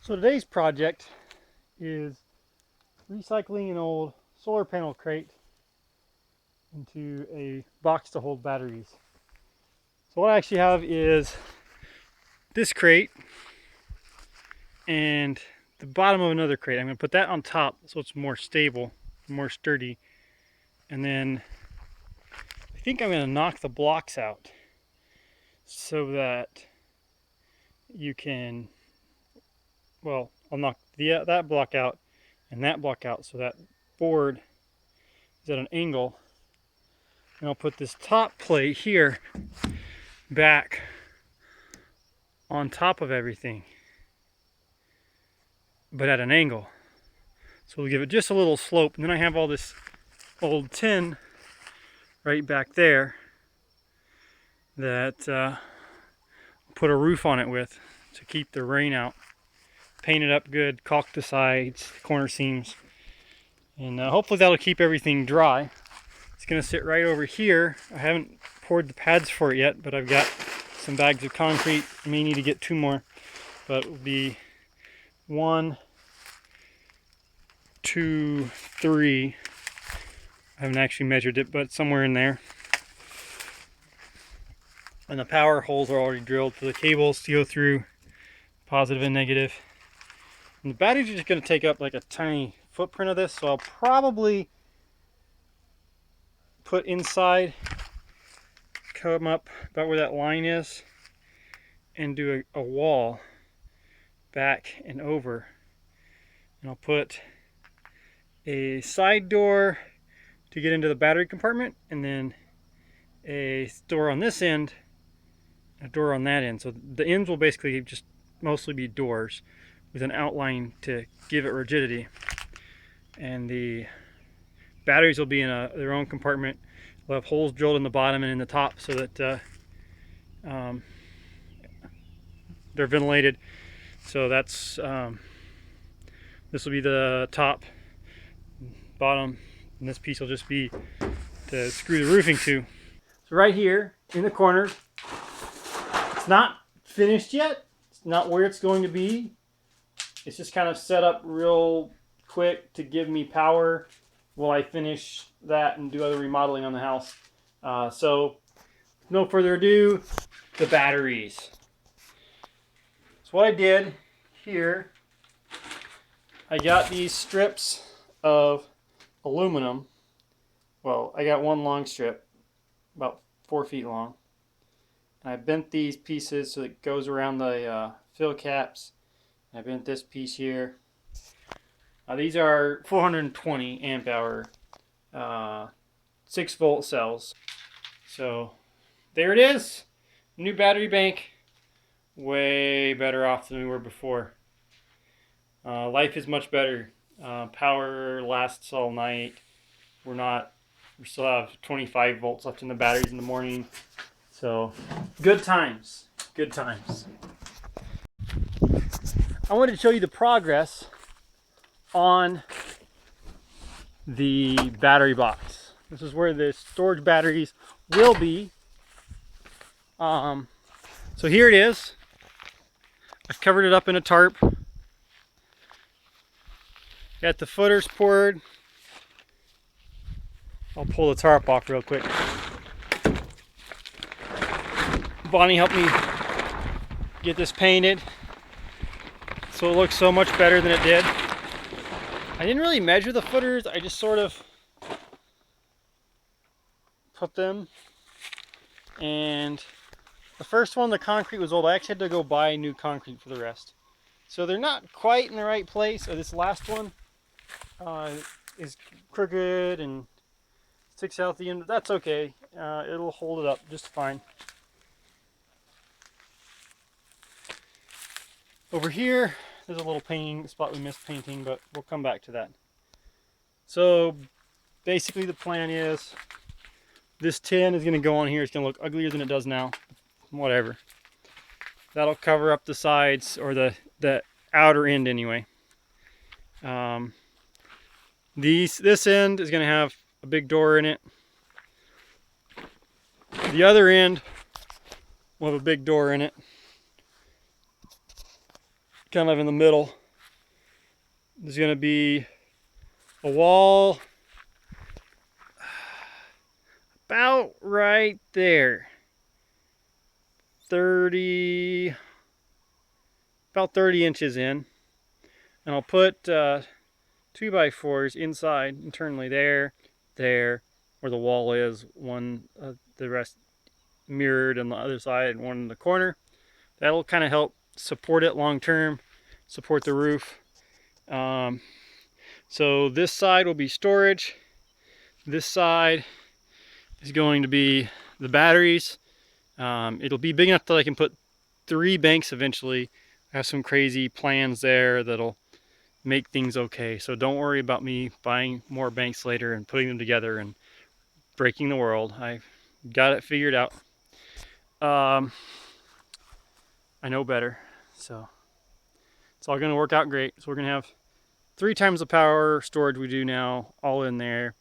So today's project is recycling an old solar panel crate into a box to hold batteries. So what I actually have is this crate and the bottom of another crate. I'm going to put that on top so it's more stable, more sturdy. And then I think I'm going to knock the blocks out so that you can, well, I'll knock that block out and that block out so that board is at an angle. And I'll put this top plate here back on top of everything, but at an angle. So we'll give it just a little slope. And then I have all this old tin right back there that put a roof on it with to keep the rain out. Paint it up good, caulk the sides, the corner seams, and hopefully that'll keep everything dry. It's going to sit right over here. I haven't poured the pads for it yet, but I've got some bags of concrete. I may need to get 2 more, but it will be 1, 2, 3. I haven't actually measured it, but somewhere in there. And the power holes are already drilled for the cables to go through, positive and negative. And the batteries are just going to take up like a tiny footprint of this, so I'll probably put inside, come up about where that line is, and do a wall back and over. And I'll put a side door to get into the battery compartment, and then a door on this end, a door on that end. So the ends will basically just mostly be doors with an outline to give it rigidity. And the batteries will be in their own compartment. We'll have holes drilled in the bottom and in the top so that they're ventilated. So that's this will be the top, bottom, and this piece will just be to screw the roofing to. So right here in the corner, it's not finished yet. It's not where it's going to be. It's just kind of set up real quick to give me power while I finish that and do other remodeling on the house. So no further ado, the batteries. So what I did here, I got these strips of aluminum. Well, I got one long strip, about 4 feet long. And I bent these pieces so it goes around the fill caps. I bent this piece here. These are 420 amp hour 6-volt cells. So there it is. New battery bank. Way better off than we were before. Life is much better. Power lasts all night. We still have 25 volts left in the batteries in the morning. So good times. Good times. I wanted to show you the progress on the battery box. This is where the storage batteries will be. So here it is. I've covered it up in a tarp. Got the footers poured. I'll pull the tarp off real quick. Bonnie helped me get this painted so it looks so much better than it did. I didn't really measure the footers, I just sort of put them. And the first one, the concrete was old. I actually had to go buy new concrete for the rest. So they're not quite in the right place. This last one is crooked and sticks out the end. That's okay. It'll hold it up just fine. Over here, there's a little painting spot we missed painting, but we'll come back to that. So basically the plan is this tin is going to go on here. It's going to look uglier than it does now. Whatever. That'll cover up the sides, or the outer end anyway. This end is going to have a big door in it. The other end will have a big door in it. kind of in the middle. There's going to be a wall about right there. About 30 inches in. And I'll put 2x4s inside internally there, where the wall is, one the rest mirrored on the other side and one in the corner. That'll kind of help support it long term, support the roof. So this side will be storage. This side is going to be the batteries. It'll be big enough that I can put 3 banks eventually. I have some crazy plans there that'll make things okay. So don't worry about me buying more banks later and putting them together and breaking the world. I've got it figured out. I know better. So it's all gonna work out great. So we're gonna have 3 times the power storage we do now, all in there.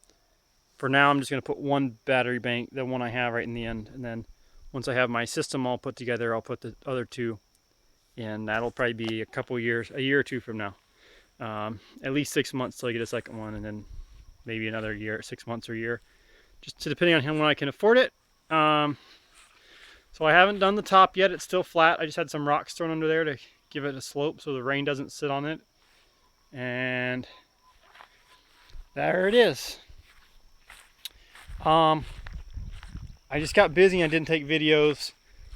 For now, I'm just gonna put 1 battery bank, the one I have right in the end, and then once I have my system all put together, I'll put the other 2 in. That'll probably be a year or 2 from now. At least 6 months till I get a second one, and then maybe another year, 6 months or a year, just depending on when I can afford it. So I haven't done the top yet. It's still flat. I just had some rocks thrown under there to give it a slope so the rain doesn't sit on it. And there it is. I just got busy. I didn't take videos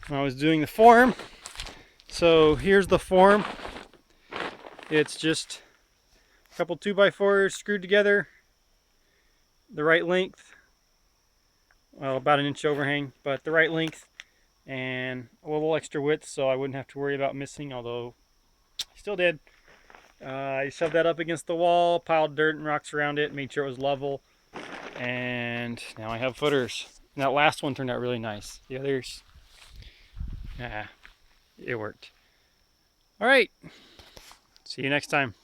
when I was doing the form. So here's the form. It's just a couple 2x4s screwed together, the right length, well, about 1 inch overhang, but the right length, and a little extra width so I wouldn't have to worry about missing, although I still did. I shoved that up against the wall, piled dirt and rocks around it, made sure it was level, and now I have footers. And that last one turned out really nice. The others, it worked. All right, see you next time.